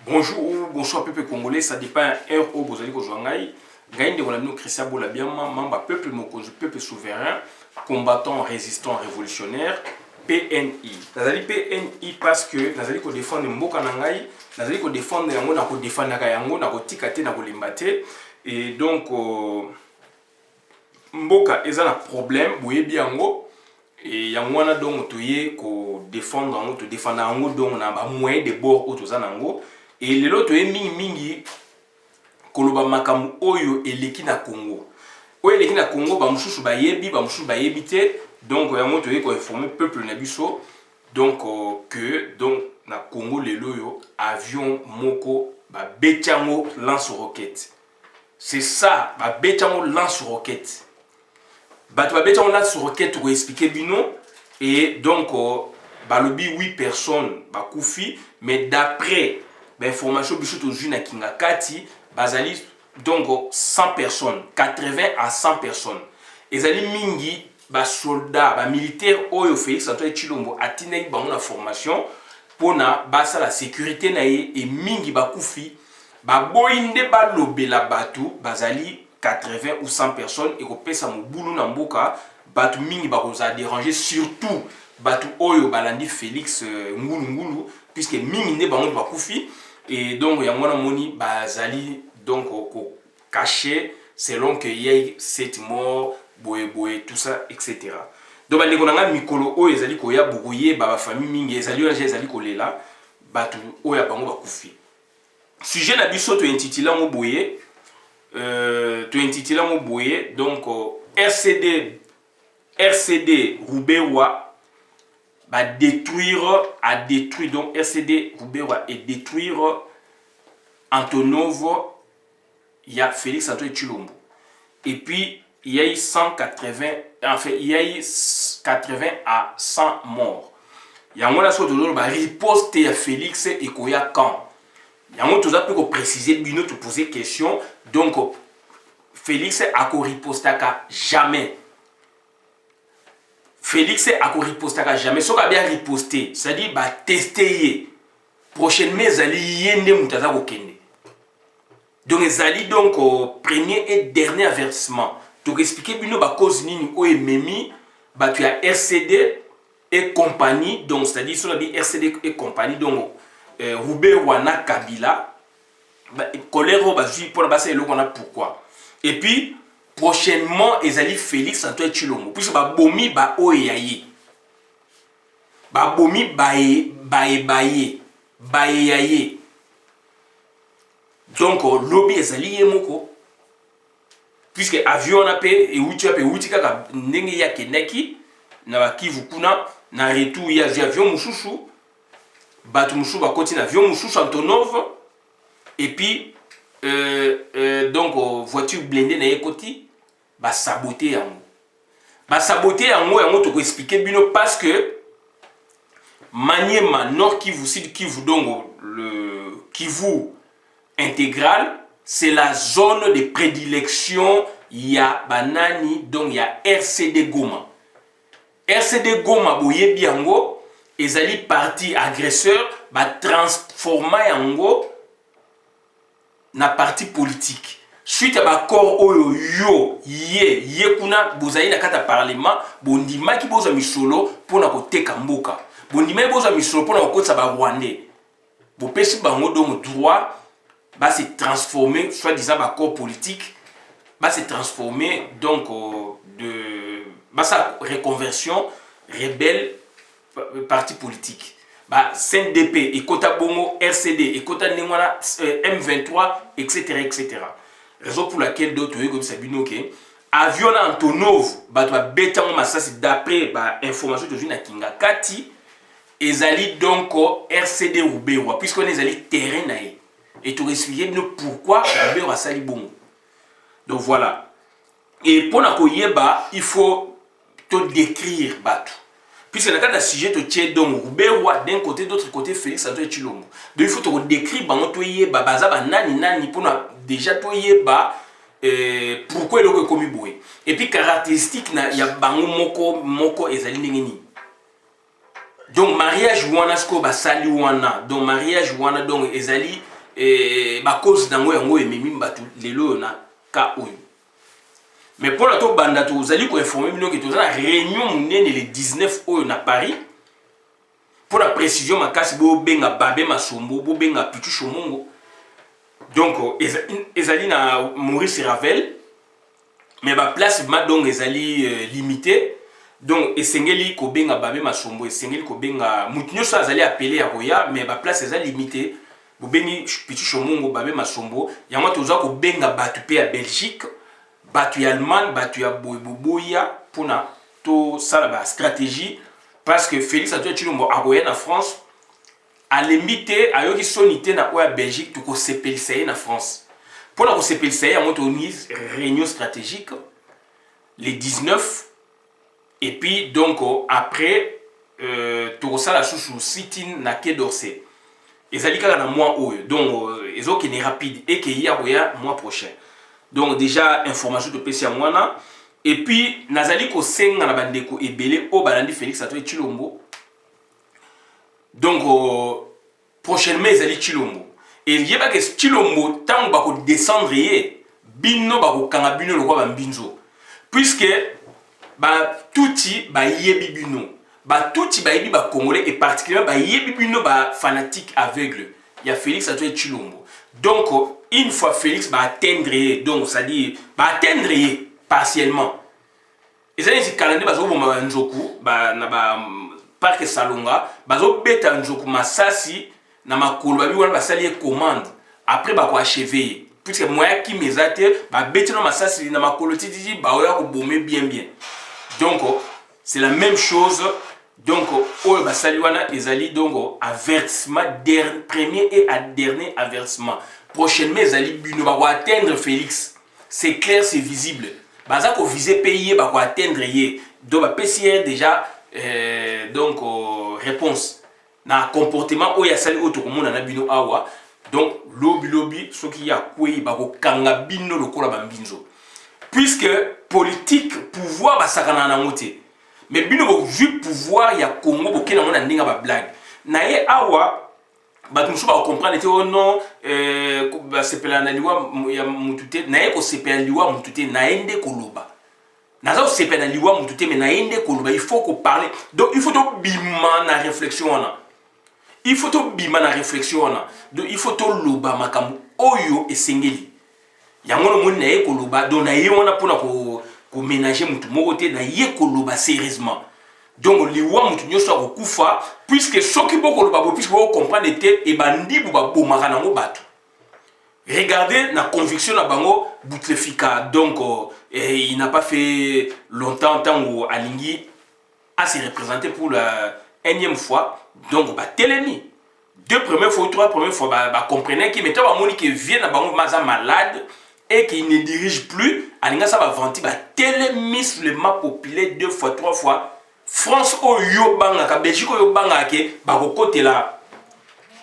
Bonjour, bonsoir peuple congolais, ça dépend heure où vous allez rejoindre. Gagne de l'ami Christian Bolabiama, membre peuple mokozu, peuple souverain, combattant, résistant, révolutionnaire, PNI. Nazali PNI parce que nazali ko défendre mboka nangai, nazali ko défendre yango na ko défendre yango na ko tikate na ko limbate et donc mboka eza na problème boyebi yango et yango wana donc toye ko défendre yango to défendre yango donc na ba moyen de bord autoza nango. Et les autres mingi koloba makamu oyo eleki na Congo. Oyo eleki na Congo ba mususu ba yebi te. Donc yango toye ko informer peuple na biso donc que donc na Congo lelo yo avion moko ba betyango lance-roquette. C'est ça, ba betyango lance-roquette. Ba to ba betyango lance-roquette pour expliquer bino et donc ba lobi 8 personnes ba koufi mais d'après l'information biso aujourd'hui na Kingakati bazali donc 100 personnes 80 à 100 personnes ezali mingi ba soldats ba militaires oyo Félix Antoine Tshilombo atinaki bango na formation pona basa la sécurité na ye et mingi ba kufi ba boyinde ba lobela batu bazali 80 ou 100 personnes et ko pesa mobulu na mboka batu mingi ba koza déranger surtout batu oyo balandi Félix ngulu puisque mingi nde bango ba kufi. Et donc, il y a un moni bazali donc caché selon qu'il y ait 7 morts, boé, tout ça, etc. Donc, il y a mikolo o ezali ko ya bourouillé ba famille mingi ezali ko lela batu o ya bango ba kufi. Sujet na biso to intitula mo boye donc RCD Roubewa va détruire, donc RCD Roubewa et détruire Antonov, il y a Félix Antoine Tshilombo. Et puis, il y a eu 180, enfin, il y a eu 80 à 100 morts. Il y a un autre qui a riposté à Félix et Koya Kan. Il y a un autre qui a précisé, Bino, te poser question. Donc, Félix a riposté à jamais. Félix a riposté à jamais. Ce qu'il a bien riposté, c'est-à-dire qu'il va tester. Prochainement, il y a un kende. Donc, il donc premier et dernier avertissement. Donc, expliquer bien la cause nini o ememi, tu as RCD et compagnie. Donc, c'est-à-dire sur la RCD et compagnie. Donc, Roubewa na Kabila. Colère va jouer pour la base et l'on a pourquoi. Et puis, prochainement, ezali Félix Antoine Tshilombo. Puisque ba bomi ba oyaye. Ba bomi baye. Donc, lobby ezali yemoko. Puisque avion na pe et uti kaka ndenge ya keneki na ba Kivu kuna na retour ya avion mususu. Batu mususu ba koti na avion mususu Antonov. Et puis donc voiture blindée na ekoti ba saboter yango. Ba saboter yango to ko expliquer bino parce que Maniema Nord Kivu Sud Kivu donc le Kivu intégral, c'est la zone de prédilection ya banani donc ya RCD Goma. RCD Goma boye biango ezali parti agresseur ba transforma yango na parti politique. Suite à l'accord oyo ye kuna bozali na kata parlement bondima ki boza misolo pona koteka mboka. Bondima boza misolo pona kokotsa ba Rwandais. Bo pesi bango donc droit va se transformer soit disant accord politique va se transformer donc sa reconversion rebelle parti politique. CNDP et Kota Bongo, RCD et Kota Nengwana, M23, etc. Raison pour laquelle d'autres, comme Sabino, avion Antonov, béton massas d'après information de na Kingakati, ezali donc RCD Roubewa, puisqu'on est allé terrain naïe. Et tu expliquer pourquoi Roubewa sali bongo. Donc voilà. Et pour la koyeba, il faut te décrire Batu. Puisque dans le cas d'un sujet, tu es donc Roubewa d'un côté, d'autre côté, Félix Antoine Tshilombo. Donc il faut te décrire nani pour déjà pourquoi il est commis boé. Et puis caractéristique il y a bango moko ezali ndengeni. Donc mariage wana sko ba sali wana. Donc mariage wana donc ezali ba cause nango yango ememi mbatu lelo na ka oyo. Mais pour la to banda to zali ko informer bino que toza na réunion munene le 19 oyo na Paris. Pour la précision makasi bo benga Babé Masombo, bo benga Pichu Chomongo. Donc ezali na Maurice Ravel. Mais ba place ma donc ezali limité. Donc esengeli ko benga Babé Masombo, esengeli ko benga mutinyo so azali appelé à Roya, mais ba place ezali limité. Bo bengi Pichu Chomongo, Babé Masombo, yango toza ko benga batu pe à Belgique. Batu ya Allemagne, batu ya Boya pour na to sala ba stratégie parce que Félix Antoine Tshilombo a royé en France à limité a yoki sonité na oya Belgique to ko sepelisa na France. Pour la ko sepelisa ya moto ni réunion stratégique les 19 et puis donc après to sala sous sit-in na Quai d'Orsay. Ezali kaka na mois oyo donc ezoki ne rapide et que ya roya mois prochain. Donc déjà information de PC à moi et puis nazali ko senga na bandeko ebele o balandi Félix Antoine Tshilombo. Donc prochainement ezali Tshilombo et yeba que Tshilombo tant ba ko descendre yé bino ba ko kanga bino lo kwa mbinzo puisque ba touti ba yebi bino ba touti ba yebi ba congolais et particulièrement ba yebi bino ba fanatique aveugle ya Félix Antoine Tshilombo. Donc, une fois Félix va atteindre, donc ça dit, va atteindre partiellement. Et ça, c'est calendrier, parce que vous m'avez njoku, na parc Salonga, bazo beta njoku masasi, na ma kolbabi wana basali commande. Après, ba ko achever. Puisque moi qui m'ezate, ba beta na masasi na ma koloti dit, ba oya ko bomber bien. Donc, c'est la même chose. Donc, oyo basali wana ezali donc avertissement premier et dernier avertissement. Prochainement ezali bino ba ko atteindre Félix. C'est clair, c'est visible. Baza ko viser payer ba ko atteindre yé. Donc ba PCR déjà donc réponse na comportement oyo sali auto komona na bino awa. Donc lobi soki ya kwei ba ko kanga bino lokola ba mbinzo. Puisque politique pouvoir ba sakana na ngote. Mais bino bo vu pouvoir ya Congo bo kena mona ndinga ba blague. Na ye awa ba tumso ba comprendre te oh non ba sepela na liwa ya mutute na ye ko sepela liwa mutute na ende koloba. Na za sepela liwa mutute mais na ende koloba il faut qu'on parle. Donc il faut to bima na réflexion wana. Il faut to bima na réflexion wana. Donc il faut to loba makambu oyo esengeli. Yango no moni na ye koloba donc na ye wana pona ko ménager mutu moko te na ye koloba sérieusement. Donc liwa mutu nyoso akokufa puisque soki boko loba puisque vous comprenez te e bandi bu ba bomaka nango batu. Regardez la conviction na bango Bouteflika. Donc il n'a pas fait longtemps tant où Alingui a se représenté pour la énième fois. Donc ba telemi. Deux premières fois ou trois premières fois ba comprenez qui mettait ba moni qui vient na bango maza malade et qui ne dirige plus. Alinga ça va vanter ba telemi sur le map populaire deux fois trois fois. France o yo banga ka Belgique o yo banga ke ba kokote la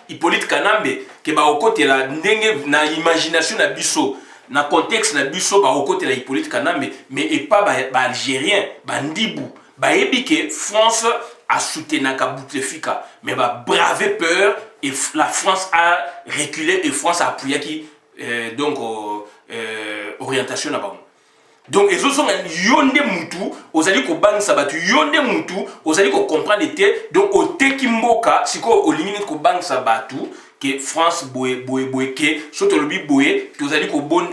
Hippolyte Kanambe ke ba kokote la ndenge na imagination na biso na contexte na biso ba kokote la Hippolyte Kanambe mais et pas ba algérien ba ndibu ba yebi ke France a soutenu ka Bouteflika mais ba braver peur et la France a reculé et France a appuyé qui donc orientation na ba. Donc, les autres sont yonde mutu, osali ko bang sabatu yonde mutu, osali ko comprendre te, donc au tekimboka, si ko o limite ko bang sabatu, que France boye ke, soto lobi boye, que osali ko bon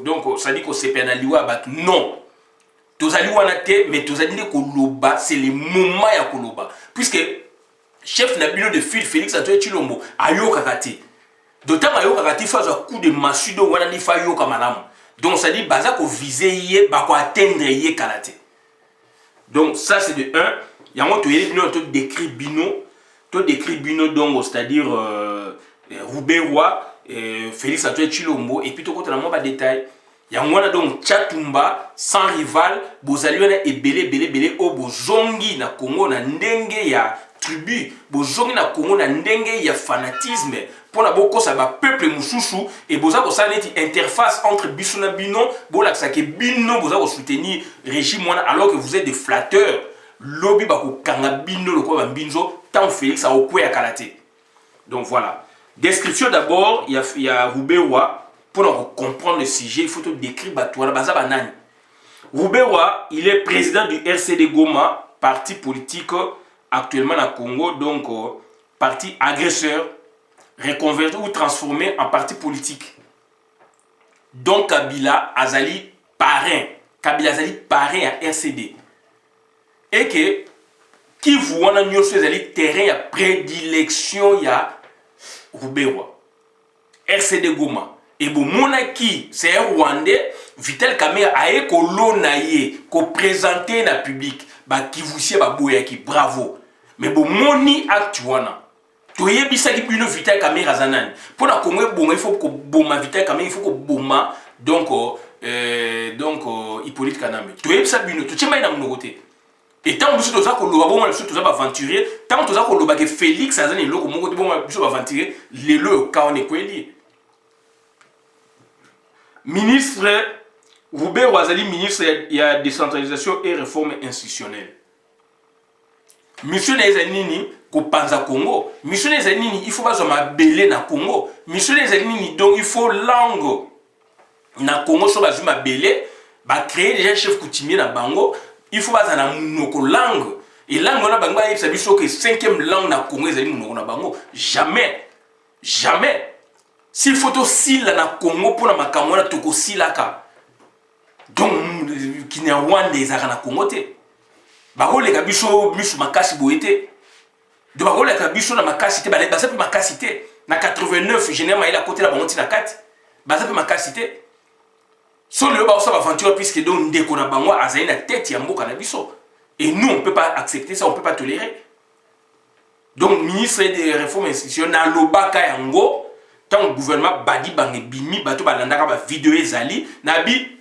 donc osali ko sepena liwa batu. Non. Tozali wana te, mais tozali ko loba, c'est le moment ya ko loba. Puisque chef nabilo de fil Félix Antoine Tshilombo ayo kakati. D'autant ayo kakati fa un coup de masudo wana ni fa yo kamalamu. Donc ça dit baza ko viser yé ba ko atteindre yé kalaté. Donc ça c'est de 1. Yango to yeli bino to décrit bino donc c'est-à-dire Roubaix-Roi, Félix Antoine Tshilombo et puis to kota na mo ba détail. Yango wana donc Tchatumba sans rival, bozali wana ebele o bozongi na Congo na ndenge ya tribu, bozongi na Congo na ndenge ya fanatisme. Pour la boko ça va peuple mususu et boza ko ça neti interface entre biso na bino bola que ça que bino boza ko soutenir régime wana alors que vous êtes des flatteurs lobby ba ko kanga bino lokwa ba mbinzo tant Félix a okwe ya kalaté. Donc voilà. Description d'abord, il y a Roubewa. Pour comprendre le sujet, il faut te décrire Batouana Bazabanani. Roubewa, il est président du RCD Goma, parti politique actuellement au Congo, donc parti agresseur, reconverti ou transformé en parti politique. Donc Kabila Azali parrain. Kabila Azali parrain à RCD. Et que, qui voit dans le terrain de prédilection, il y a Roubewa. RCD Goma. Et bon, monaki, c'est un Rwandais, Vital Kamerhe a été présenté dans le public. Bah, qui vous sait, bah, boyaki, bravo. Mais bon, moni actuana. Tu es bisa qui une Vital Kamerhe Azanan. Pour la Congo, bon, il faut que Boma Vital Kamerhe, il faut que Boma, donc, Hippolyte Kanambe. Tu es bisa bino, tu es pas dans mon côté. Et tant que tu as aventuré, tant que tu as Félix Azan et l'autre, tu as aventuré, les lots, quand on est lié. Ministre Roubert Ouazali, ministre il y a décentralisation et réforme institutionnelle. Monsieur Nezanini, Kopanza Congo. Monsieur Nezanini, il faut pas se belé na Congo. Monsieur Nezanini, donc il faut langue. Na Congo, so bazuma belé, ba créer déjà chef coutumier na Bango. Il faut pas na monoko langue. Et langue on a Bango, il s'agit que 5e langue na Congo, ezali monoko na Bango. Jamais. Jamais. S'il faut aussi la Congo pour la makamona toko silaka. Donc qui n'est Rwanda des arana Congo te. Bako le kabiso misu makasi boete. De bako le kabiso na makasi te ba ça peut makasi te. Na 89 généralement il a côté la bango na 4. Ba ça peut makasi te. So le ba ça aventure puisque donc ndeko na bango azali na tête ya mboka na biso. Et nous on peut pas accepter ça, on peut pas tolérer. Donc ministre des réformes institutionnelles lobaka yango. Tant le gouvernement badi bange bimi bato balandaka ba vidéo ezali nabi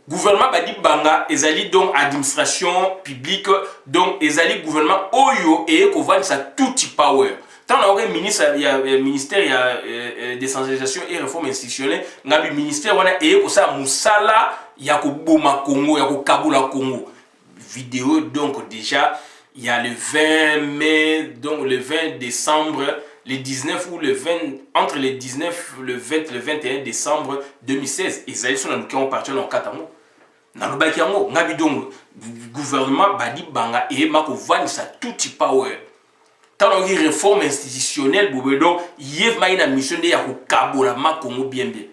gouvernement badi banga ezali donc administration publique donc ezali gouvernement oyo et ko vendre ça tout power tant on a ministre il y a ministère il y a décentralisation et réforme institutionnelle nabi ministère wana et ko ça musala ya ko boma Congo ya ko kabula Congo vidéo donc déjà il y a le 20 mai donc le 20 décembre le 19 ou le 20, entre le 19, le 20, le 21 décembre 2016, ils sont dans le parti dans le Katamo. Dans le Bakiamo, Nabidong, gouvernement Badi Banga et Mako Van, ça tout y power. Tant on a réforme institutionnelle, Boubedon, Yev Maïna mission de Yako Kabola Makongo bien bien.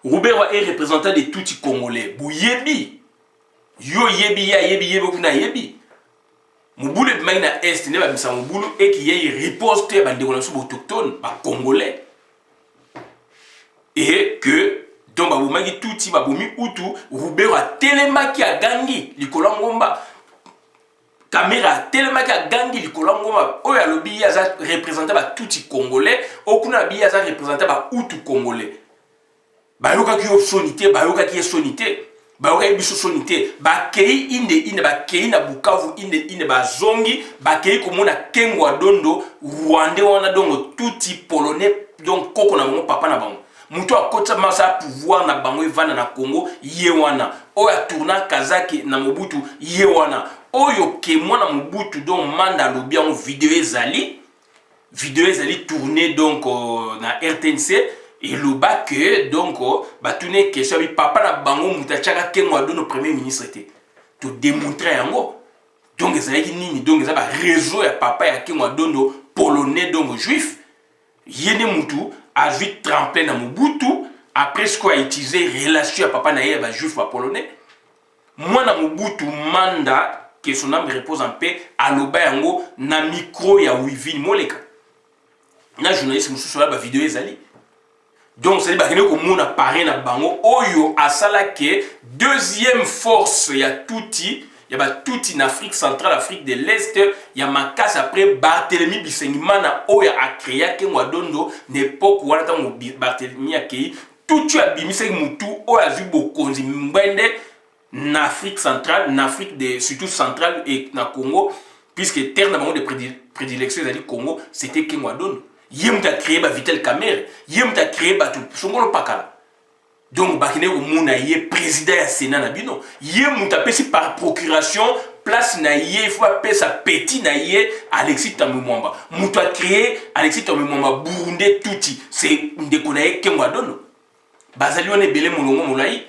Roubero est représentant de tout y Congolais. Bouyebi. Yo yebi ya yebi yebi kuna yebi. Mouboule maina est ne ba misa mouboule et qui y riposte ba ndeko so autochtone ba congolais et que donc ba bomaki touti ba bomi utu Roubero a telemaki a gangi likolo ngomba caméra telemaki a gangi likolo ngomba oya lobi ya za représenter ba touti congolais okuna bi ya za représenter ba utu congolais ba yoka ki optionité ba yoka ki sonité ba oka biso sonité ba kei inde ba kei na Bukavu inde ba zongi ba kei komona kengwa dondo Rwandais wana dongo tuti polonais donc koko na bango papa na bango muto akota masa pouvoir na bango evana na Congo ye wana oya tourna Kazaki na Mobutu ye wana oyo ke mwana Mobutu donc manda lobi en vidéo ezali tourné donc na RTNC. Et le bas que donc bah tout n'est question papa na bango mutachaka kengwa do no premier ministre était te démontrer yango donc ezalaki nini donc ça ba réseau ya papa ya kengwa dondo polonais donc juif yene mutu a vite trempé na Mobutu après ce qu'on a utilisé relation ya papa na ye ba juif ba polonais moi na Mobutu manda que son âme repose en paix à loba yango na micro ya Wivin Moleka na journaliste mususu la ba vidéo ezali. Donc, c'est que nous avons parlé de Bango. Oyo asala ke deuxième force, il y a touti en Afrique centrale, Afrique de l'Est, il y a Makas après Barthélemy Bisengimana, Oya a créé Kengwadondo, n'époque où Barthélemy a créé, tout tu as bimisé Moutou, Oya Zubo Konzi Mbende, en Afrique centrale, en Afrique surtout centrale et na Congo, puisque terre de prédilection, c'est-à-dire Congo, c'était Kengwadondo. Yem t'a créé Vital Kamerhe, Yem t'a créé tout Songolo Pakala. Donc bakine ko muna yé président ya Sénat na bino yé mutapesi par procuration place na yé il faut appeler ça petit na yé Alexis Thambwe Mwamba mutu a créé Alexis Thambwe Mwamba Burundi touti c'est ndeko na yé Kengwa Dono bazali on ebele molongo molai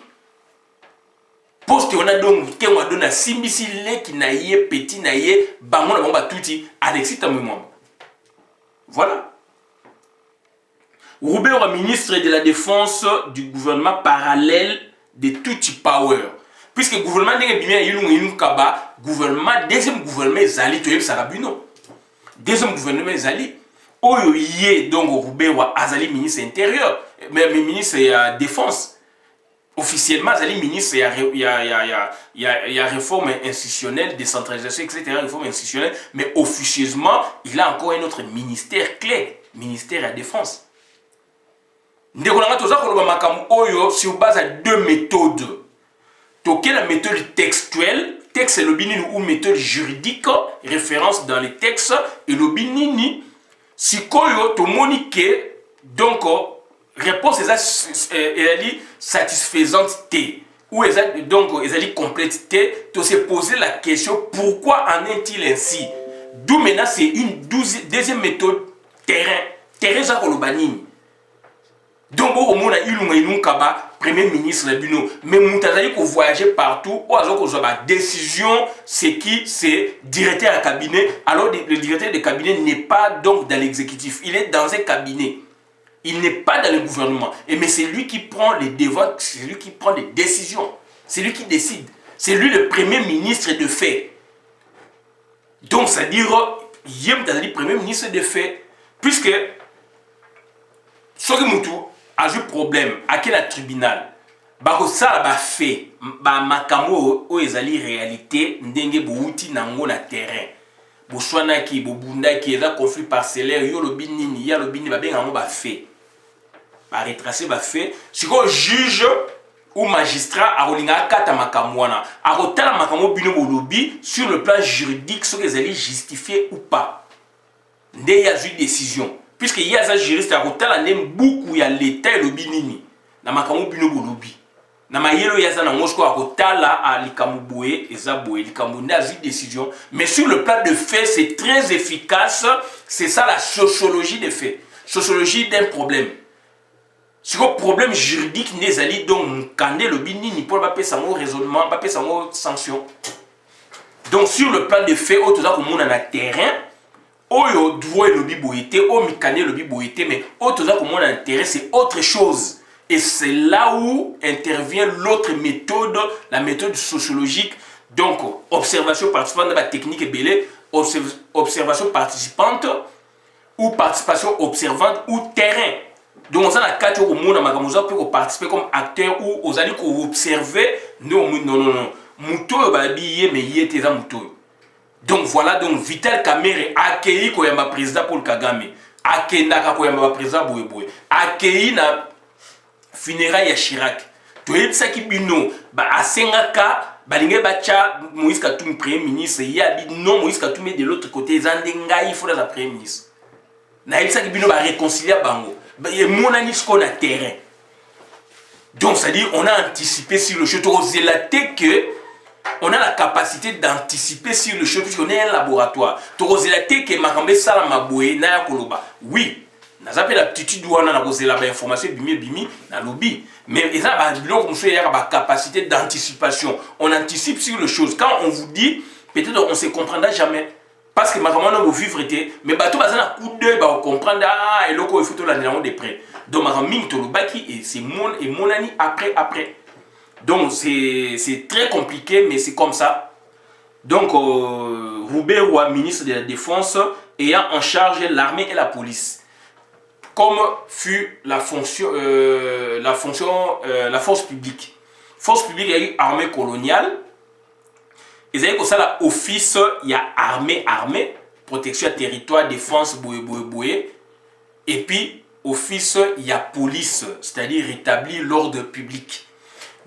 poste on a donc Kengwa Dono na simbisi leki na yé petit na yé bango na bomba touti Alexis Thambwe Mwamba. Voilà. Roubert, ministre de la Défense du gouvernement parallèle de Tutsi Power. Puisque le gouvernement n'est pas gouvernement, deuxième gouvernement Zali, tu es Sarabuno. Deuxième gouvernement Zali. Oyo yé donc Roubert Azali ministre intérieur, mais ministre de la Défense. Officiellement, Zali ministre, il y a réforme institutionnelle, décentralisation, etc. Réforme institutionnelle, mais officieusement, il a encore un autre ministère clé, ministère de la Défense. Sur base à deux méthodes. Toquer la méthode textuelle, texte et le binini ou méthode juridique, référence dans les textes, et le binini, si koyo to monique, donc réponse est satisfaisante T, ou donc est complète T, to se poser la question pourquoi en est-il ainsi? D'où maintenant c'est une deuxième méthode terrain, terrain ça le banini. Donc, au moins, il y a premier ministre de Bino, mais il faut voyager partout, ou alors la décision, c'est qui? C'est directeur de cabinet. Alors, le directeur de cabinet n'est pas donc dans l'exécutif, il est dans un cabinet. Il n'est pas dans le gouvernement. Mais c'est lui qui prend les devants, c'est lui qui prend les décisions. C'est lui qui décide. C'est lui le premier ministre de fait. Donc, c'est-à-dire, il y a le premier ministre de fait, puisque, ce qui est a eu problème à quel tribunal bako ça ba fait ba makamo o ezali réalité ndenge bouti nango na terrain bo swana ki bo bunda ki eza conflit parcellaire yo lo binini ya lo binini ba benga mo ba fait ba retracer ba fait siko juge ou magistrat a rolinga kata makamo wana a rotala makamo bino bo lobi sur le plan juridique ce que ezali justifié ou pas ndé ya ju décision. Puisque il y a un juriste à Rotala, il y a beaucoup de l'État et le binini. Na makamu bino bolobi. Na mayelo yaza na Moscou à Rotala à Likamuboué et Zaboué, Likamunda a une décision. Mais sur le plan de fait, c'est très efficace. C'est ça la sociologie des faits. Sociologie d'un problème. Sur le problème juridique, n'est allé donc kandé le binini pour pas payer sa mot raisonnement, pas payer sa mot sanction. Donc sur le plan de fait, autre chose comme on a un terrain. Oyo droit le biboité, o mikane le biboité, mais autre chose comme on a intérêt, c'est autre chose. Et c'est là où intervient l'autre méthode, la méthode sociologique. Donc, observation participante dans la technique est belle, observation participante, ou participation observante, ou terrain. Donc, on a la carte au monde, on peut participer comme acteur, ou on a dit qu'on observer, non. Mouto, mais il était un mouto. Donc voilà, donc Vital Kamerhe accueilli koyamba président Paul Kagame, akendaka koyamba président Boye, accueilli na funérailles ya Chirac. To yebisa ki bino ba asengaka balinge bacha Moïse Katumbi premier ministre, ya bi non Moïse Katumbi de l'autre côté zandenga il faut la premier ministre. Na yebisa ki bino ba réconcilier bango. Ba ye monani ce qu'on a terrain. Donc ça dit on a anticipé sur le jeu to zelaté que on a la capacité d'anticiper sur le choses puisqu'on est un laboratoire. Torozelaté que makambe sala maboué na koloba. Oui, n'a pas l'aptitude ou on a la information bimi na lobby. Mais ils ont la capacité d'anticipation. On anticipe sur les choses. Quand on vous dit, peut-être on ne se comprendra jamais. Parce que makambe on vivre été, mais bateau bazana coup d'œil ba comprendre et loko il faut tout la de près. Donc makambe tolobaki et c'est mon ami après. Donc c'est très compliqué, mais c'est comme ça. Donc Roubert, ministre de la Défense, ayant en charge l'armée et la police. Comme fut la force publique. Force publique, il y a eu armée coloniale. Ils avaient comme ça l'office, il y a armée, protection à territoire, défense, boué. Et puis, office, il y a police, c'est-à-dire rétablir l'ordre public.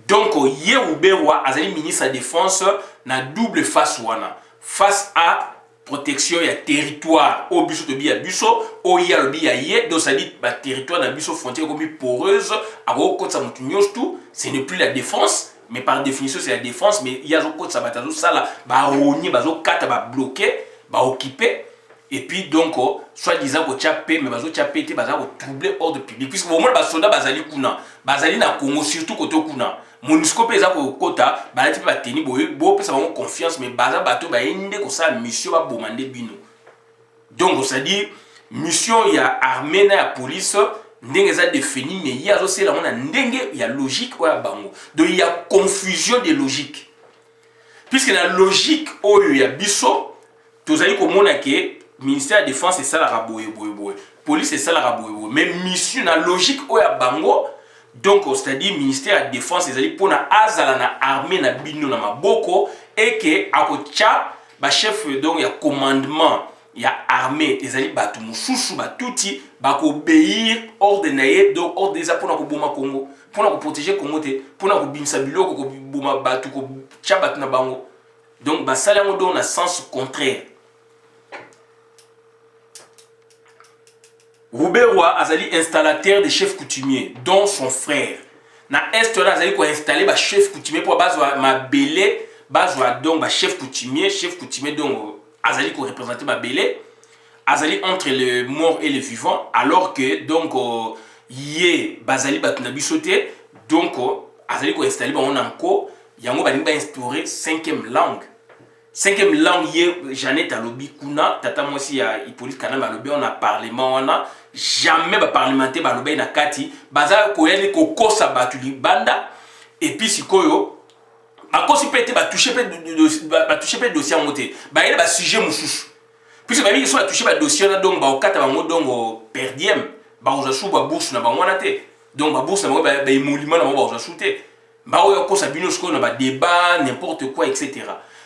Donc, Roubert, Azali ministre de la Défense, na double face wana. Face à protection ya territoire au biso to biya biso o ya lo biya ye donc ça dit ba territoire na biso frontière comme poreuse abo ko tsa mutu nyonso ce n'est plus la défense mais par définition c'est la défense mais il y a ko tsa batazo sala ba rogner bazo kata ba bloquer ba occuper et puis donc soit disant ko tchapé mais bazo tchapé te baza ko troubler ordre public puisque au moins ba soldat bazali kuna bazali na Congo surtout koto kuna MONUSCO pesa ko kota balati ba teni bo pesa ba confiance mais baza bato ba ende ko sa mission ba bomande bino donc ça dit mission ya armée na ya police ndenge za défini mais ya zo c'est la mona ndenge ya logique o ya bango donc il y a confusion de logique puisque la logique oyo ya biso tozali ko mona ke ministère de défense c'est ça la raboye boye police c'est ça la raboye mais mission na logique o ya bango donc c'est-à-dire ministère de défense ezali pona azala na armée na bino na maboko et que akocha ba chef donc ya commandement ya armée ezali batu mususu batuti bako obéir ordre naye donc ordre eza pona ko boma Congo pona ko protéger Congo te pona ko bimisa biloko ko boma batu ko cha batu na bango donc ba sala ngo dans le sens contraire. Roubaix-Roy azali installateur de chef coutumier dont son frère. Na est là azali ko installer ba chef coutumier pour bazwa ma belé, bazwa donc ba chef coutumier donc azali ko représenter ma belé, azali entre le mort et le vivant alors que donc yé bazali batuna bisoté donc azali ko installer ba on anko yango ba instaurer cinquième langue. Cinquième langue yé Jeannette alobi kuna tata moi si ya Hippolyte Kanambe alobi on a parlement on a jamais ba parlementaire ba lobi na kati baza ko yeli ko kosa batu libanda et puis sikoyo ba kosi pété ba toucher pe dossier en moté ba yeli ba sujet mususu puisque ba mi so ba toucher ba dossier na donc ba okata ba ngodongo perdiem ba ozasu ba bourse na ba wana te donc ba bourse na ba émolument na ba ozasu te ba oyo kosa bino sko na ba débat n'importe quoi etc.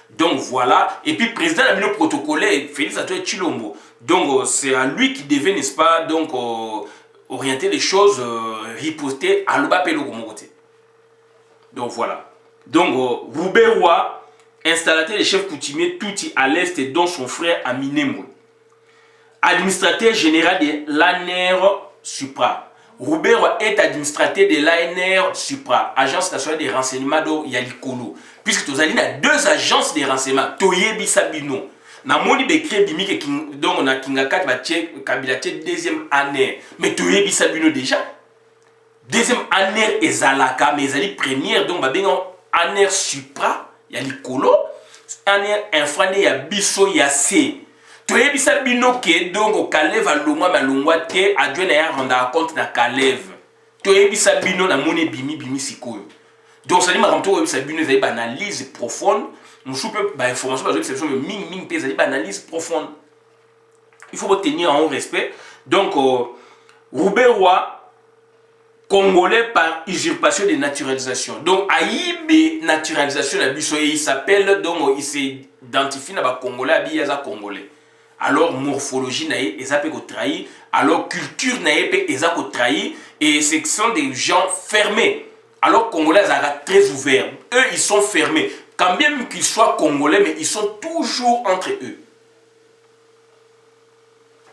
Donc voilà, et puis président a mis le protocole Félix Antoine Tshilombo. Donc c'est à lui qui devait, n'est-ce pas, donc orienter les choses, riposter à l'oba pelo comme côté. Donc voilà. Donc Roubaix-Roy, installateur des chefs coutumiers tout à l'est dont son frère Aminemwe. Administrateur général de l'ANR Supra. Roubaix-Roy est administrateur de l'ANR Supra, Agence nationale des renseignements de Yalikolo. Puisque tu as deux agences de renseignement, Toyebi Sabino. Na moni bekre bimi ke donc on a kingakat ba tchek kabila tchek deuxième année. Mais Toyebi Sabino déjà. Deuxième année ezalaka mais ezali première donc ba benga année Supra Yalikolo, année infrane ya biso ya C. Toyebi Sabino ke donc Kaleva longwa malongwa te adjoint na rendre compte na Kaleva. Toyebi Sabino na moni bimi sikoyo. Donc ça dit ma ramto ça bune une analyse profonde nous soupe ba information ba exception mais ming pe ça dit analyse profonde il faut tenir en respect donc Roubaix-Roy congolais par usurpation de naturalisation donc aïbe naturalisation la biso il s'appelle donc il s'identifie na ba congolais abiyaza congolais alors morphologie nae ezapé ko trahi alors culture nae pe ezako trahi et ce sont des gens fermés. Alors Congolais sont très ouverts. Eux, ils sont fermés. Quand même qu'ils soient Congolais, mais ils sont toujours entre eux.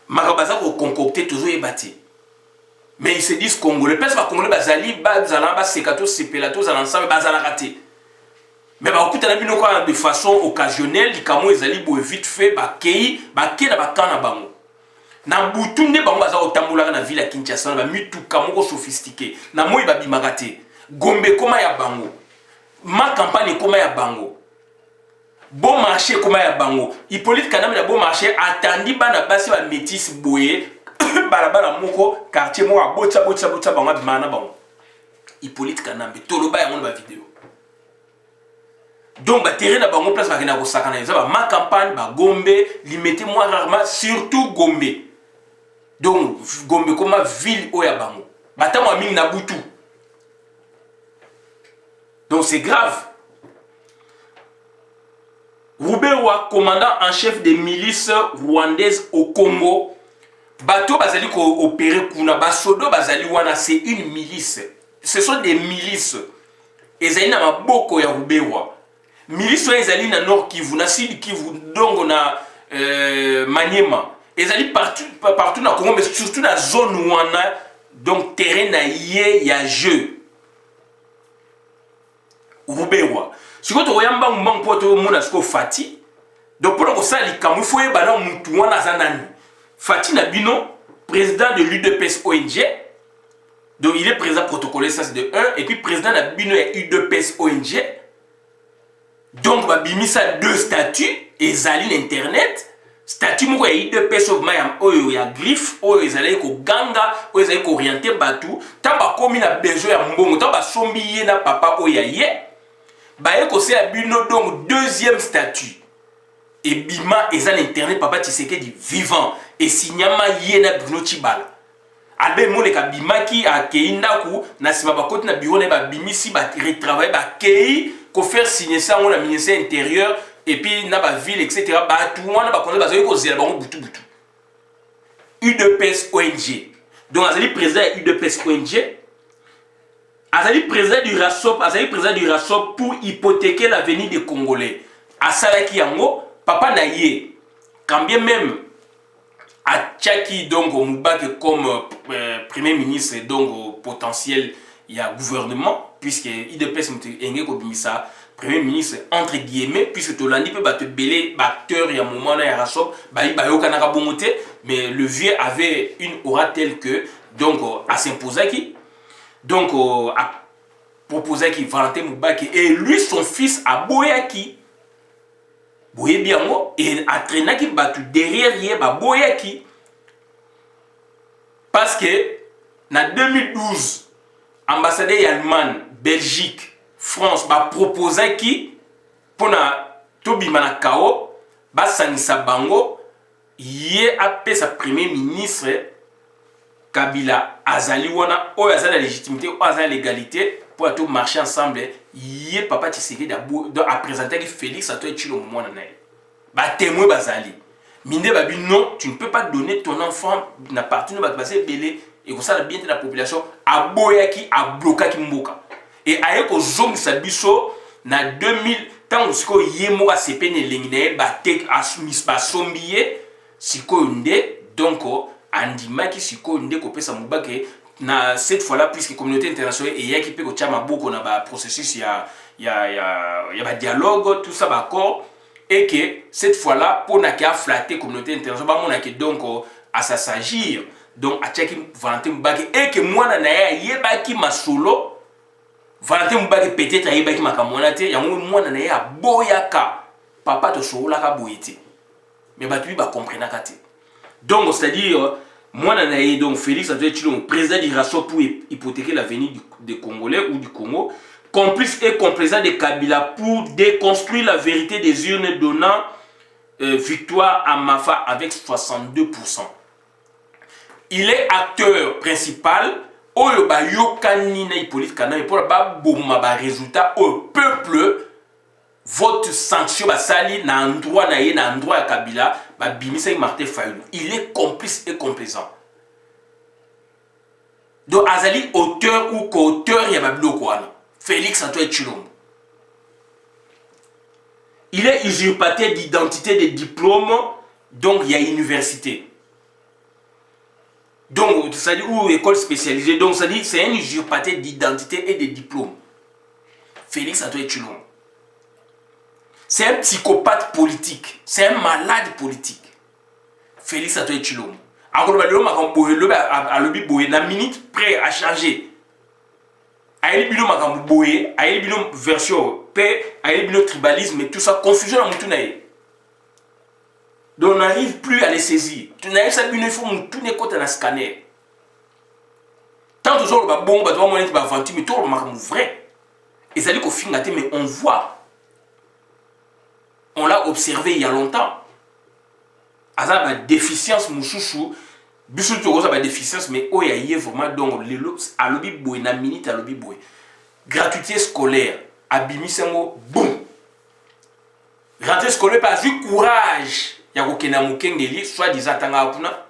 Marabaza ko concocté toujours et bâti. Mais ils se disent Congolais. Parce que Congolais, bazali, bazalamba, sekato, sepelato, zalansambe, bazala raté. Mais bah écoute, on a de façon occasionnelle, les camo ils allaient vite fait, bah kei, bah na bakana bango. Na butunde bango baza otambola na ville à Kinshasa, na mitu camo sophistiqué. Na moi babi magate. Gombe koma ya bango. Ma campagne koma ya bango. Bon marché koma ya bango. Hippolyte Kanambe na bon marché attendi bana basi ba métis boye. Balabala moko quartier mo botsa bango bimana bango. Hippolyte Kanambe toloba ya ba vidéo. Donc ba terrain na bango place ba kena ko sakana ba ma campagne ba Gombe limité moi rarement surtout Gombe. Donc Gombe koma ville oya bango. Batamo mingi na butu. Donc c'est grave. Roubaix-Roy, commandant en chef des milices rwandaises au Congo. Bato bazali ko opérer kuna basodo bazali wana c'est une milice. Ce sont des milices. Ezali na maboko ya Roubaix-Roy. Milice ezali na Nord Kivu, na Sud Kivu, donc na Maniema. Ils allaient partout dans le Congo, mais surtout dans la zone où on a donc terrain il y a jeu. Rubewa. Si vous avez un bon poteau, mon asko Fati. Donc pour ça, il faut y avoir un mouton à Zanani. Fati Nabino, président de l'UDPS ONG. Donc il est président protocolaire, ça c'est de 1. Et puis président Nabino est UDPS ONG. Donc il y a deux statuts. Et Zali Internet. Statut moko ya UDPS of Mayam oyo ya griffe oyo ezali ko ganga oyo ezali ko orienter batu tamba komi na besoin ya mbongo tamba sombi ye na papa oyo ye ba ye ko se abino donc deuxième statut et bima ezali internet papa Tshisekedi vivant et signama ye na Bruno Chibala abe mo le ka bimaki a keindaku na sima ba koti na bureau na ba bimisi ba retravailler ba kei ko faire signer ça on la ministère intérieur. Et puis, dans la ville, etc., tout le monde va connaître que UDPS ONG. Donc, il président de UDPS ONG. Il président du RASOP pour hypothéquer l'avenir des Congolais. À Salaki Yango, papa Naye, quand bien même à Tchaki, donc au Moubak comme premier ministre, donc potentiel, il y a gouvernement, puisque UDPS Ngeko Premier ministre, entre guillemets, puisque tu l'as dit, te belé, acteur, il y a un moment, il y a un rasop, mais le vieux avait une aura telle que, donc, à s'imposer qui, donc, à proposer qui, Valentin Moubaki, et lui, son fils, à Boyaki, Boye Biango, et à traîner qui battu derrière, il y a Boyaki. Parce que, en 2012, ambassadeur allemand, Belgique, France va proposer qui pour na tobi manakao ba sanisa bango yé appelé sa premier ministre Kabila azali wana o azali la légitimité o azali la légalité pour tout marcher ensemble yé papa Tshisekedi a présenté que Félix a toi chilo moment na ba témoin bazali minde babi non tu ne peux pas donner ton enfant na partie no ba passer belé et comme ça la bien de la population a boyaki a bloqué mboka. Et aye ko zong sa biso na 2000 tant siko yemo a sepene lengine ba tek asmis ba sombiye siko nde donc andima ki siko nde ko pesa mubake na cette fois là puisque communauté internationale et yaki pe ko chama boko na ba processus ya ba dialogue tout ça ba accord et que cette fois là pour na ka flatter communauté internationale ba mona ke donc à s'agir donc a cheki Valentin Mubake et que moi na ya yebaki masolo Valentin Moubaki peut-être aïe baki makamonate yango mwana na ya boyaka papa to soula ka boyete mais batu ba comprendre kate donc c'est-à-dire mwana na ya donc Félix a été le président du RASOP pour hypothéquer l'avenir des Congolais ou du Congo complice et complaisant de Kabila pour déconstruire la vérité des urnes donnant victoire à Mafa avec 62%. Il est acteur principal oyo ba yokani na Hippolyte Kana pour ba boma ba résultat au peuple vote sanction ba sali na endroit na ye na endroit ya Kabila ba bimisa Martin Fayulu. Il est complice et complaisant. Donc azali auteur ou co-auteur ya ba biloko wana. Félix Antoine Tshilombo. Il est usurpateur d'identité des diplômes donc il y a université. Donc, ça dit, ou école spécialisée, donc ça dit, c'est un usurpateur d'identité et de diplôme. Félix Antoine Tshilombo. C'est un psychopathe politique. C'est un malade politique. Félix Antoine Tshilombo. Alors, la minute prêt à changer. Aïe, bino makambo boye, aïe, bino version paix, aïe, bino tribalisme, et tout ça, confusion dans mon naïe. Donc on n'arrive plus à les saisir. Tu n'arrives pas à une fois tout n'est côté dans scanner. Tant que jour bon, bah toi mon va aventure, mais tout le monde vrai. Et ça dit qu'au fin mais on voit. On l'a observé il y a longtemps. Asa ba déficience mouchouchou, bisu to ba déficience mais o ya yé vraiment donc les à lobby boy na minute à lobby boy. Gratuité scolaire, abimi sango boum. Gratuité scolaire pas du courage. Ya kokena mukengeli soit disant tanga kuna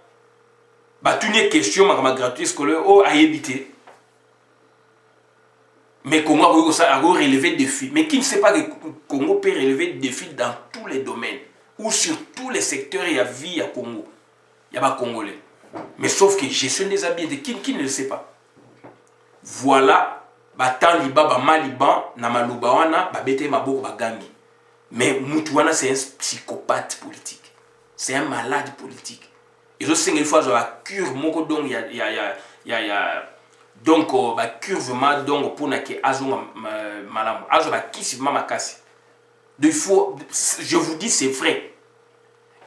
ba tuni question ma gratuité scolaire o ayebité mais comment on ça a relever des défis mais qui ne sait pas que Congo peut relever des défis dans tous les domaines où sur tous les secteurs il y a vie à Congo. Il y a pas Congolais. Mais sauf que gestion des habits, qui ne le sait pas. Voilà, batan liba, ba maliban, na maluba wana, ba bete maboko ba gangi. Mais Moutouana, c'est un psychopathe politique. C'est un malade politique. Et je sais qu'il faut la cure, donc il y a donc la cure vraiment donc pour que azonga malam, azonga kisi mama kasi. Il faut, je vous dis c'est vrai.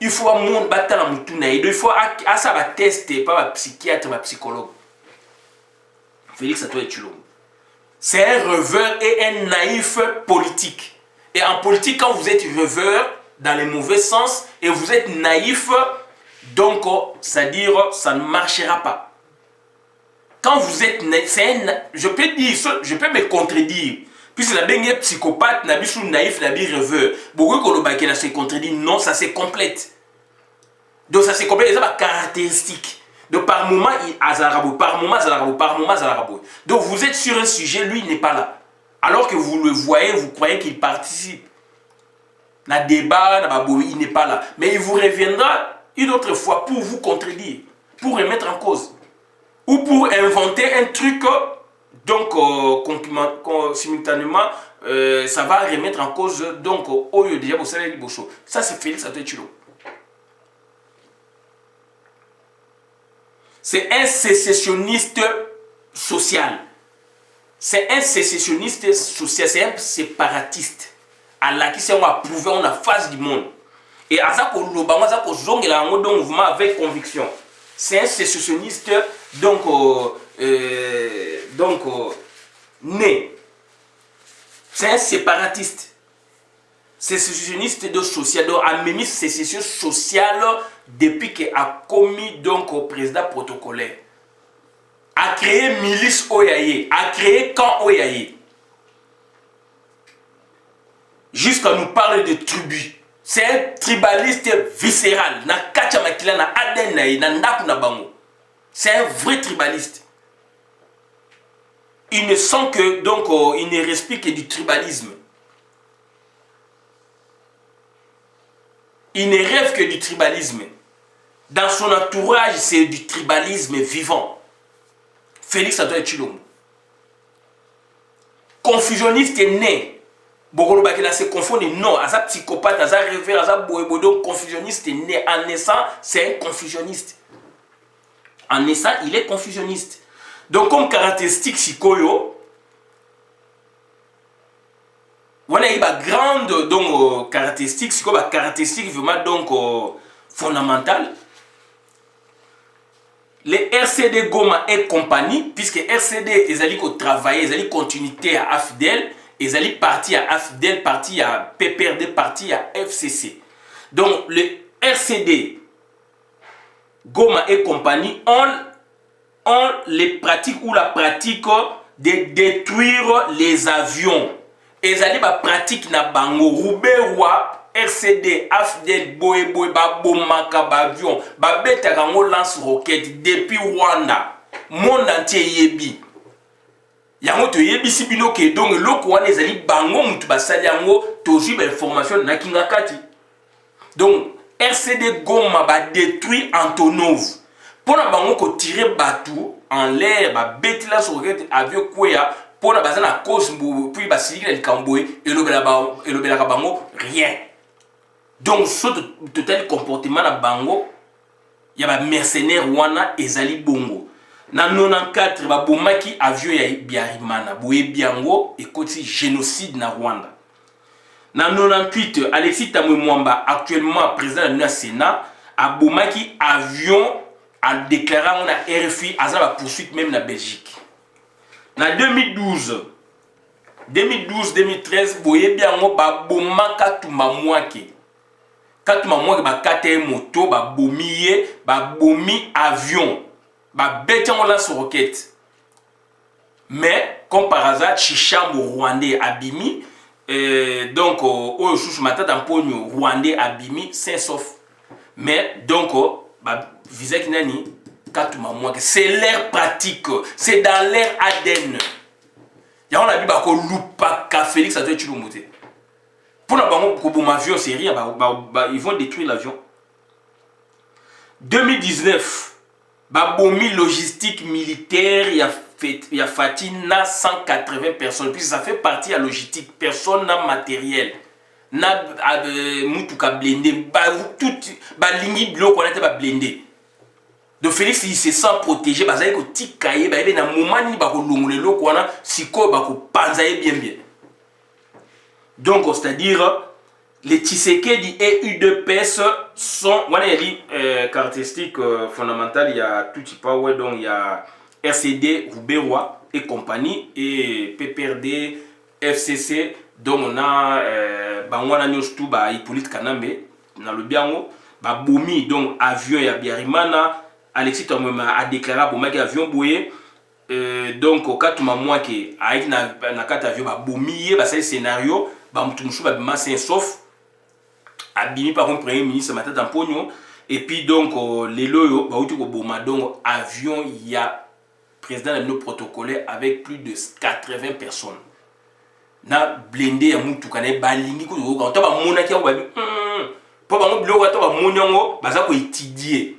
Il faut un monde battre la Moutouna. Il faut à ça va tester pas un psychiatre, un psychologue. Félix Antoine Tshilombo. C'est un rêveur et un naïf politique. Et en politique, quand vous êtes rêveur, dans le mauvais sens, et vous êtes naïf, donc, c'est-à-dire, ça ne marchera pas. Quand vous êtes naïf, je peux dire, je peux me contredire. Puisque la bengue psychopathe, nabi sou naïf, nabi rêveur. Beaucoup kolobaki na se contredit, non, ça se complète. Donc ça se complète, c'est ma caractéristique. Donc par moment, il azarabo, par moment, azarabo, par moment, azarabo. Donc vous êtes sur un sujet, lui, il n'est pas là. Alors que vous le voyez, vous croyez qu'il participe. Dans le débat, il n'est pas là. Mais il vous reviendra une autre fois pour vous contredire, pour remettre en cause. Ou pour inventer un truc, donc simultanément, ça va remettre en cause, donc, déjà, vous savez, ça c'est Félix Antoine Tshilombo. C'est un sécessionniste social. C'est un sécessionniste social, c'est un séparatiste. Allah qui s'est approuvé en la face du monde. Et à ça, on a un mouvement avec conviction. C'est un sécessionniste né. C'est un séparatiste. Sécessionniste de social. Donc, a mis sécession sociale depuis qu'il a commis donc au président protocolaire. A créé milice Oyaye, a créé camp Oyaye. Jusqu'à nous parler de tribu. C'est un tribaliste viscéral. Na kacha makila na aden na ndaku na bango. C'est un vrai tribaliste. Il ne sent que, donc, il ne respire que du tribalisme. Il ne rêve que du tribalisme. Dans son entourage, c'est du tribalisme vivant. Félix Antoine Tshilombo. Confusionniste est né. Bokolo Bakela se confond, non, à sa psychopathe, à sa rêveur, à sa boébodo, confusionniste est né. En naissant, c'est un confusionniste. En naissant, il est confusionniste. Donc, comme caractéristique, Sikoyo, voilà, il y a une grande donc, caractéristique, c'est une caractéristique vraiment donc, fondamentale. Les RCD Goma et compagnie, puisque RCD, ils allaient travailler, ils allaient continuer à AFDEL, ils allaient partir à AFDEL, partir à PPRD, partir à FCC. Donc, les RCD Goma et compagnie ont les pratiques ou la pratique de détruire les avions. Et ils allaient pratique na bango Roubewa. RCD, AFDEL, Boé, Babomaka, Bavion, Babeta Rango lance roquette depuis Rwanda. Monde entier yebi. Yango to yebi si bino ke donc loko wana ezali bango mutu basali yango toji ba information na kingakati. Donc RCD Goma ba détruit Antonov. Pona bango ko tirer bateau en l'air ba betila sur roquette avion kwea pona bazana cause mbu puis ba silika likamboe elobela bango rien. Donc, ce total comportement na bango, il y a des mercenaires wana ezali bongo. Na 94, ba bomaki avion ya Biarimana, boye biango et koti génocide na Rwanda. Na 98, Alexis Tamwe Mwamba, actuellement président du Sénat, a bomaki avion a déclaré na RFI à la poursuite même na Belgique. Na 2012-2013, boye biango ba bomaka tumba mwake. Quand tu m'as dit moto, bomi avion, bête on lance roquette. Mais comme par hasard, Chichambo Rwandais abimi, donc au chouchou matin d'un pogno Rwandais abimi, c'est sauf. Mais donc visait qui nani, quand tu m'as dit, c'est l'air pratique, c'est dans l'air ADN. Y'a on a dit bako lupa ka Félix Antoine Tshilombo. Pour un avion, c'est rien, ils vont détruire l'avion. 2019, bomi logistique militaire, il y a Fatina 180 personnes. Puis ça fait partie de la logistique. Personne n'a matériel. N'a mutuka blindé. Tout, lingi bleu qu'on a blindé. Donc Félix il se sent protégé. Parce que petit cahier, il y a un moment où il y a un moment où il bien. Donc c'est-à-dire les Tshisekedi et UDPS sont, on a dit caractéristiques fondamentales, il y a tout type ouais, donc il y a RCD, Rouberois et compagnie, et PPRD, FCC, donc on a Bangwana Nyostu, Hippolyte Kanambe, dans le Biango, Bomi, donc avion et Biarimana, Alexis Tomema a déclaré Bomaki avion boué, donc au cas où moi qui a été dans le avion, Bomi, c'est un scénario, c'est sauf. Abimi par un premier ministre matin dans Pogno et puis donc les loyaux donc avion il y a président de protocole avec plus de 80 personnes na blindé ya mutu kana balingi ko to ba mona ki ba po ba ngoblo to ba monyango baza ko étudier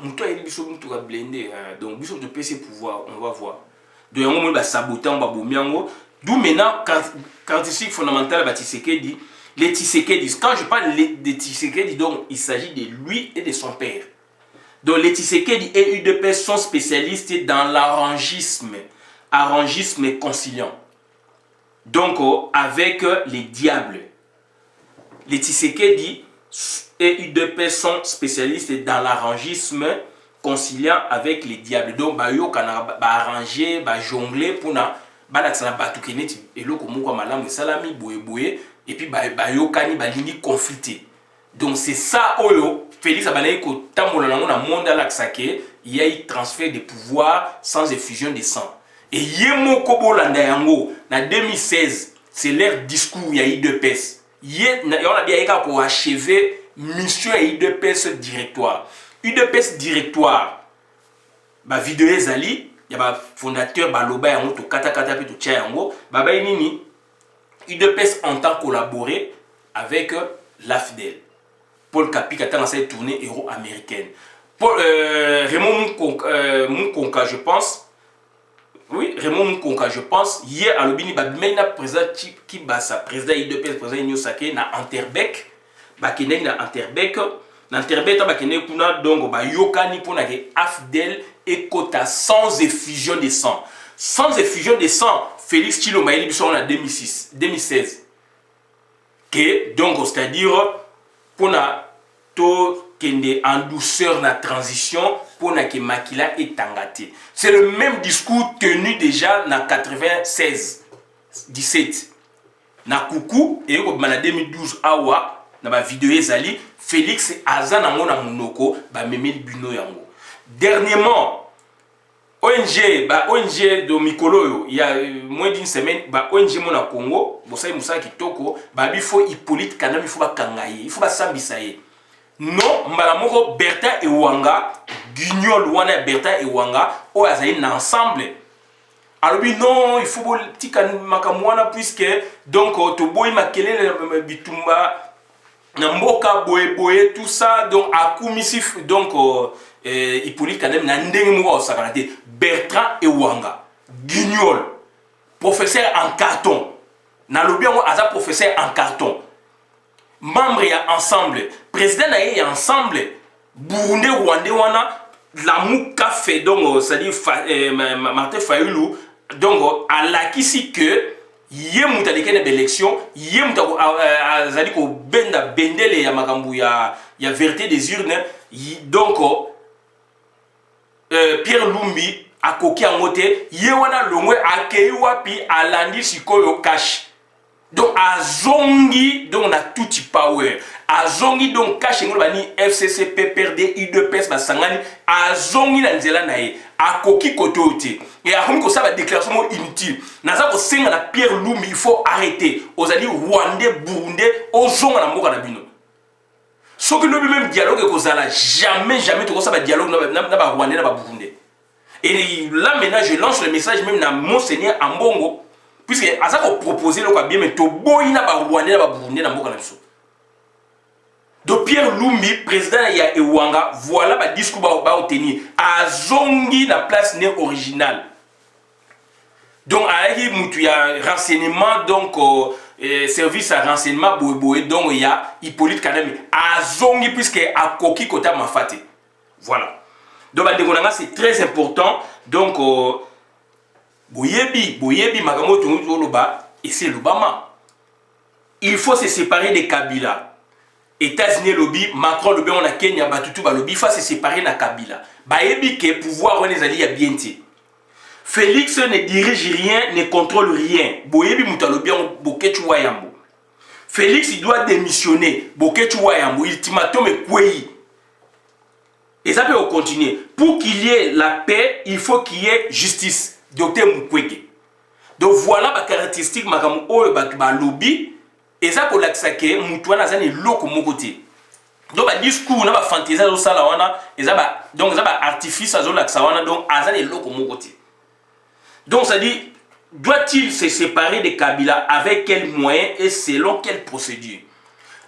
mutu a biso mutu ka blindé donc biso de PC pouvoir on va voir donc yango mo ba saboter on ba bomiango d'où maintenant caractéristique fondamentale ba Tshisekedi. Les Tshisekedi, quand je parle de Tshisekedi, donc il s'agit de lui et de son père. Donc les Tshisekedi et UDPS sont spécialistes dans l'arrangisme, arrangisme conciliant. Donc avec les diables. Les Tshisekedi et UDPS sont spécialistes dans l'arrangisme conciliant avec les diables. Donc bayo kana arranger, jongler pour na balaksana batukeneti eloko moko malamu salami boye et puis bayokani balingi conflité. Donc c'est ça oyo Félix Abalaye ko tambola nango na monde alaksake, il y a eu transfert de pouvoir sans effusion de sang. Et yemo kobolanda yango na 2016, c'est leur discours ya UDPS. On a dit pour achever mission ya UDPS directoire. UDPS directoire vidéo ezali il y a fondateur baloba yango to kata pe to tia yango nini UDPS entend collaborer avec l'AFDEL. Paul Kapika a cette tournée euro-américaine. Raymond Moukonka, je pense. Oui, Raymond Moukonka, je pense. Hier, à l'Obini, il président qui basa président UDPS, président Nyosake, na Anterbeck. Bakene na Anterbeck. Na Anterbeck, bakene kuna donc yokani pour na AFDEL et quota sans effusion de sang. Sans effusion de sang, Félix Tshilombo en 2016. Que donc, c'est-à-dire, pour kende en douceur la transition, pour que Makila est tangaté. C'est le même discours tenu déjà en 96-17. Na Koukou, et en 2012, Awa, dans la vidéo Ezali, Félix Azan na Monoko, Memel Bino Yango. Dernièrement, ONG de Mikolo, il y a moins d'une semaine, ONG Mona Congo, Bosaï Moussa Kitoko, il faut Hippolyte Kanam, il faut Kangaye, il faut Sambisaye. Non, Mbalamoko, Bertin et Wanga, Guignol, Wana, Bertin et Wanga, on a ensemble. Alors, non, il faut petit Makamwana, puisque donc, Toboy Makele, Bitumba, Namboka, Boé, tout ça, donc, Akumisif, donc, Hippolyte Kanam, Nandengmo, Sakanate. Bertrand Ewanga, Guignol, professeur en carton. Nalobian Aza professeur en carton. Membre ensemble, président est ensemble. Burundais Rwandais wana la mouka fait donc c'est-à-dire Martin Fayulu donc à l'acquis que yemuta de kene élection yemuta azali ko benda bendele ya makambu ya vérité des urnes donc Pierre Lumbi a koki en moté yewana longwe akei wapi alandi sikoyo cash donc azongi donc na tuti power azongi donc cash ngolo bani FCC PPRD UDPS basangani azongi na nzela na ye akoki kotote et akomi ko saba déclaration inutile naza ko senga na Pierre Lumbi il faut arrêter ozali Rwandais Burundais ozonga na mboka na bino. Ce que nous même dialogue que jamais tu ça dialogue na Rwandais na Burundais. Et là maintenant je lance le message même à Monseigneur Ambongo puisque aza ko proposer le bien mais to boyi na ba Rwandais na ba Burundais na mboka na biso. Donc Pierre Lumbi, président ya Ewanga, voilà ba discours ba obtenir azongi na place né originale. Donc avec mutu ya renseignement donc service à renseignement boy donc il y a Hippolyte Kanami azongi puisque a koki kota mafate. Voilà. Donc c'est très important donc boyebi makambo to loba et c'est l'Obama. Il faut se séparer des Kabila. États-Unis lobby, Macron lobby, on a Kenya, Batutu lobby, il faut se séparer na Kabila. Bayebi que pouvoir on les alliés à bienti. Félix ne dirige rien, ne contrôle rien. Boyebi mutalobi on boketu wayambo. Félix il doit démissionner. Boketu wayambo, ultimatum est kwei. Et ça peut continuer. Pour qu'il y ait la paix, il faut qu'il y ait justice. Docteur Mukwege. Donc voilà ma caractéristique makamu oyo ba lobby. Et ça pour l'accès mutuana zane loko mokote. Donc ba discours na ba fantaisie zo sala wana et ça ba donc ça ba artifice zo l'accès wana donc azane loko mokote. Donc ça dit doit-il se séparer de Kabila avec quels moyens et selon quelle procédure?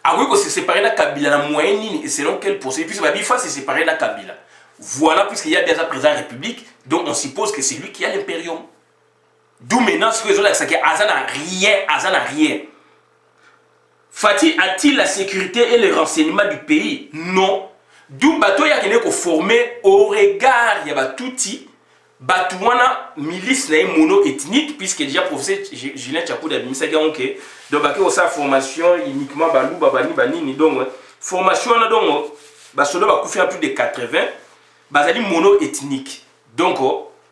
Ah oui, que se séparer de Kabila na moyen et selon quelle procédure puisque ba bifa se séparer de Kabila. Voilà puisqu'il y a bien ça président de la République donc on suppose que c'est lui qui a l'impérium. D'où maintenant ce que zo l'accès que azana rien. Fati a-t-il la sécurité et le renseignement du pays? Non. D'où bateau ya kene ko formé au regard ya batouti batouana milice na mono-ethnique puisque déjà professeur Julien Tchakou d'Abimisa Gaonke donc baki sa formation uniquement balou babani banini donc formation na donc basodo ba kufia plus de 80 bazali mono-ethnique. Donc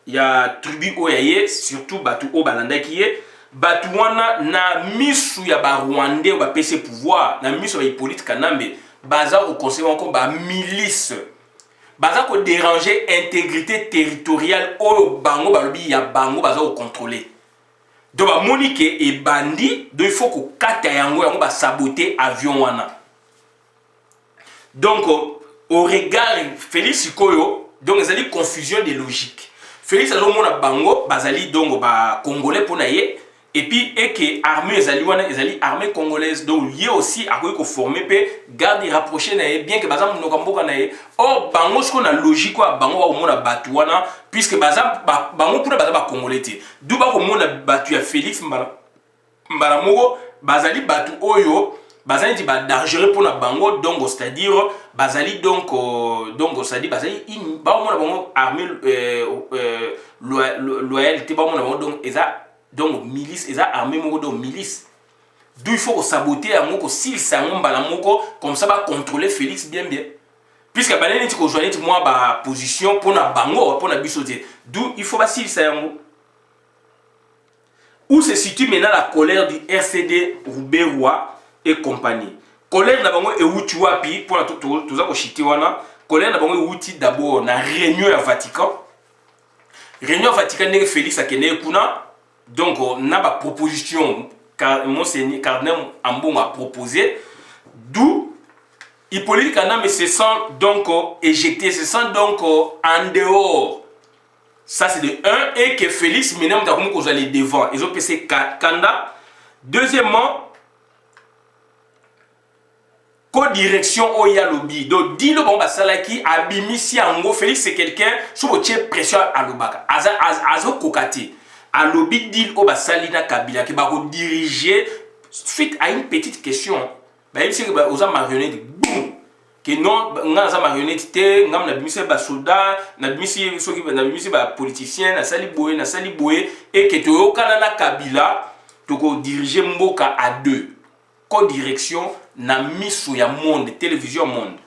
il y a tribu oyaye surtout batou o balanda qui est Batouana na misu ya ba Rwandais ba PC pouvoir na misu ya Hippolyte Kanambe baza au conseil encore ba milice baza ko déranger intégrité territoriale o bango balobi ya bango baza au contrôler donc ba monique et bandi donc il faut ko kata yango ba saboter avion wana donc au regard Félix Sikoyo donc ezali confusion de logique Félix azomona bango bazali donc ba congolais pona ye. Et puis, et que l'armée est armée congolaise, donc lié aussi à quoi qu'on forme, garde rapproché, bien que bazam nous camboka nae. Or, bango ce qu'on a logique quoi, bango au monde a batouana, puisque bazam bango pour bazam congolais. D'où ba au monde a battu à Félix Mbalamogo, bazali batu oyo, bazali dit ba dangereux pour la bango, donc c'est-à-dire bazali donc c'est-à-dire bazali ba au monde a bango armée loyauté ba au monde a bango donc eza donc milice et ça armée moko donc milice d'où il faut saboter à moko s'il s'angomba la moko comme ça va contrôler Félix bien puisque balene ti ko joindre moi ba position pour na bango pour na bisoté d'où il faut pas s'il s'ango où se situe maintenant la colère du RCD Roubaix-Roi et compagnie colère na bango e wuti wapi pour na tout ça ko chiti wana colère na bango e wuti d'abord na réunion à Vatican ne Félix akene kuna. Donc, on a une proposition car Monseigneur Cardinal Ambon a proposé, d'où Hippolyte Kanambe se sent donc éjecté, se sent donc en dehors. Ça c'est de 1 et que Félix Menem Takoumou qu'on allait devant. Ils ont passé Kanda. Deuxièmement, co-direction Oya Lobby. Donc, dit le bon Salaki, Abimisi Ango, Félix c'est quelqu'un sur le pression à l'Obaka. Azo Kokati. À lobby deal au Salina Kabila qui va diriger suite à une petite question. Bah il sait que aux marionnettes boum que non nga za marionnette te ngam na bimisi ba soldat na bimisi soki na bimisi ba politicien na sali boye et que to kana na Kabila to ko diriger mboka à deux co-direction na misu ya monde télévision monde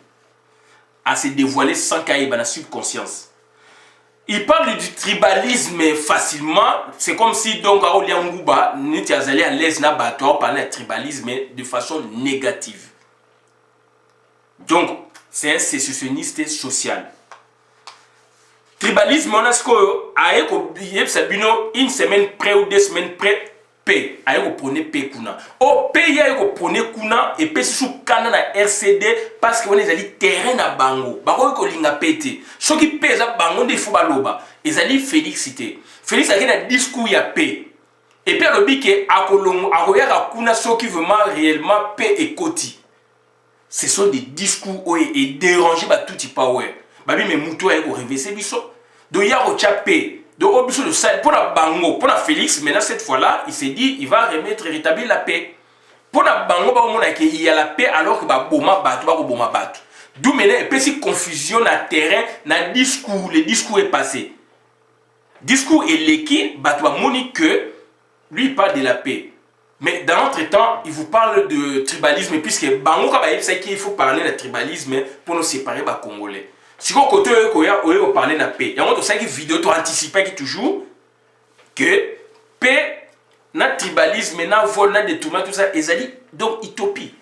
à se dévoiler sans caïba na subconscience. Il parle du tribalisme facilement. C'est comme si donc Aoliangouba n'était allé à l'aise na bateau parler de tribalisme de façon négative. Donc c'est un sécessionniste social. Tribalisme on a ce que aye sabino une semaine près ou 2 semaines près P aye ko prone P kuna. O P aye ko prone kuna et P sous kana na RCD parce que on est allé terrain na bango. Bako ko linga pété. Ce qui pèse bango de faut baloba. Ezali Félix cité. Félix a un discours ya P. Et puis alobi ke akoyaka kuna soki vraiment réellement paix et koti. Ce sont des discours et déranger ba tout power. Babi me muto ya ko reverser biso. Donc ya ko paix. Donc au biso de ça pour la bango, pour la Félix, maintenant cette fois-là, il s'est dit il va rétablir la paix. Pour la bango ba mona ke il y a la paix alors que ba boma batu ba ko boma batu. D'où maintenant une petite confusion na terrain, na discours, le discours est passé. Discours est l'équipe, bah tu vas monique que lui il parle de la paix. Mais dans notre temps, il vous parle de tribalisme, puisque Bango Kabaïb, c'est qu'il faut parler de tribalisme pour nous séparer des Congolais. Si vous parler de la paix, il y a une vidéo qui anticipe toujours que paix, na tribalisme, na vol, na détournement, tout ça, ils allaient donc utopie.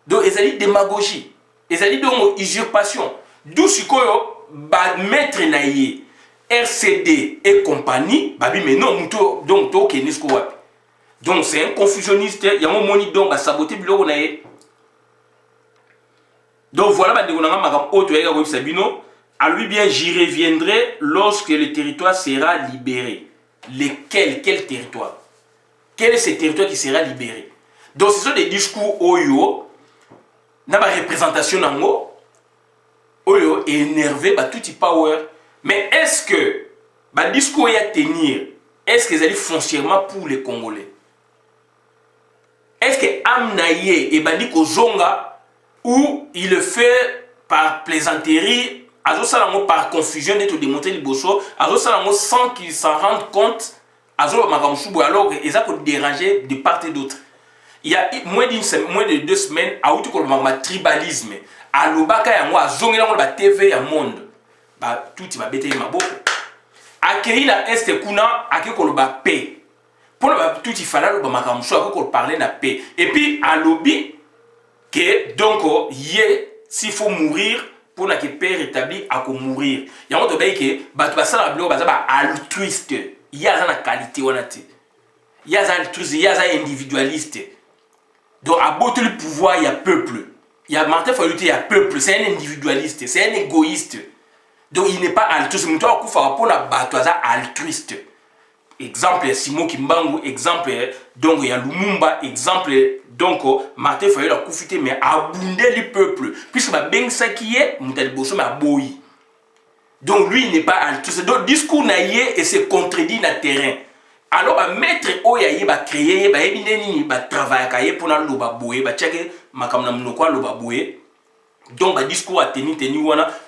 Donc ils allaient démagogie. Ils allaient donc usurpation. D'où ce que maître naïe, RCD et compagnie, babi mais non, donc to nisko wapi. Donc c'est un confusionniste, il y a un moni donc à saboter biloko naïe. Donc voilà, à lui bien j'y reviendrai lorsque le territoire sera libéré. Lequel? Quel territoire? Quel est ce territoire qui sera libéré? Donc ce sont des discours oyo, na ba représentation nango, oyo énervé, ba tout power. Mais est-ce que le discours est à tenir? Est-ce qu'ils allaient foncièrement pour les Congolais? Est-ce que Amnaye et Bandi Kozonga, ou il le fait par plaisanterie, par confusion d'être démontré le bosso, sans qu'ils s'en rendent compte, alors qu'ils ont dérangé de part et d'autre. Il y a moins de 2 semaines, à un tribalisme, à l'Obaka, à Zonga, à TV, à monde. Tout va bêter ma bouche. Accueillir la Est Kuna, accueillir la paix. Pour le tout il fallait le parler de la paix. Et puis, à l'objet, que donc, s'il faut mourir, pour que la paix rétablie, à mourir. Il y a un autre que, tu vas altruiste. Il y a une qualité, il y a un altruiste, il y a un individualiste. Donc, à bout le pouvoir, il y a peuple. Il y a Martin Fayulu, il y a peuple. C'est un individualiste, c'est un égoïste. Donc il n'est pas altruiste. Mais toi, pour la bataille altruiste. Exemple, Simon Kimbangu, exemple, donc il y a Lumumba, exemple, donc Martin Fayulu a confité, mais abondé le peuple. Puisque ben ça qui est, Moutaliboso m'a boyi. Donc lui, il n'est pas altruiste. Donc discours naïe et c'est contredit dans le terrain. Alors, maître Oyaye va créer, va travailler pour le baboye, va checker ma kamnamunokwa le baboye. Donc, le discours a tenu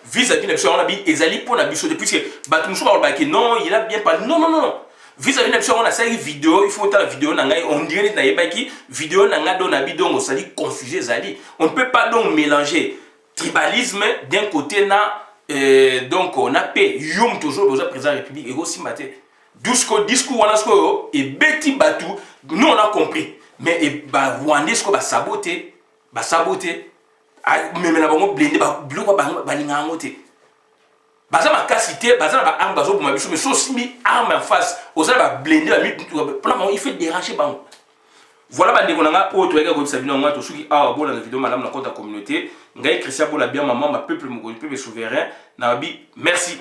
vis-à-vis de la Ezali pour la biso depuis que non, il a bien pas. Non. Vis-à-vis de la on a cette vidéo, il faut la vidéo, on dirait que vidéo donc ça dit confuser Zali. On ne peut pas donc mélanger tribalisme d'un côté, donc on a paix, yum toujours besoin président de la République, et aussi maté. Discours, on a et bêti batou, nous on a compris. Mais Rwandais, ce qu'on va saboter. Mais na bango blindé biloko balinga ngote baza makasité baza na arme bazo boma biso mais so simi arme en face osala ba blindé ba il fait déranger bango. Voilà bandeko nanga o to yeka ko bisabino ngwa to suki a bona na vidéo madame na compte communauté ngai Christian Bola bien maman ma peuple mongoli peuple souverain na bi merci.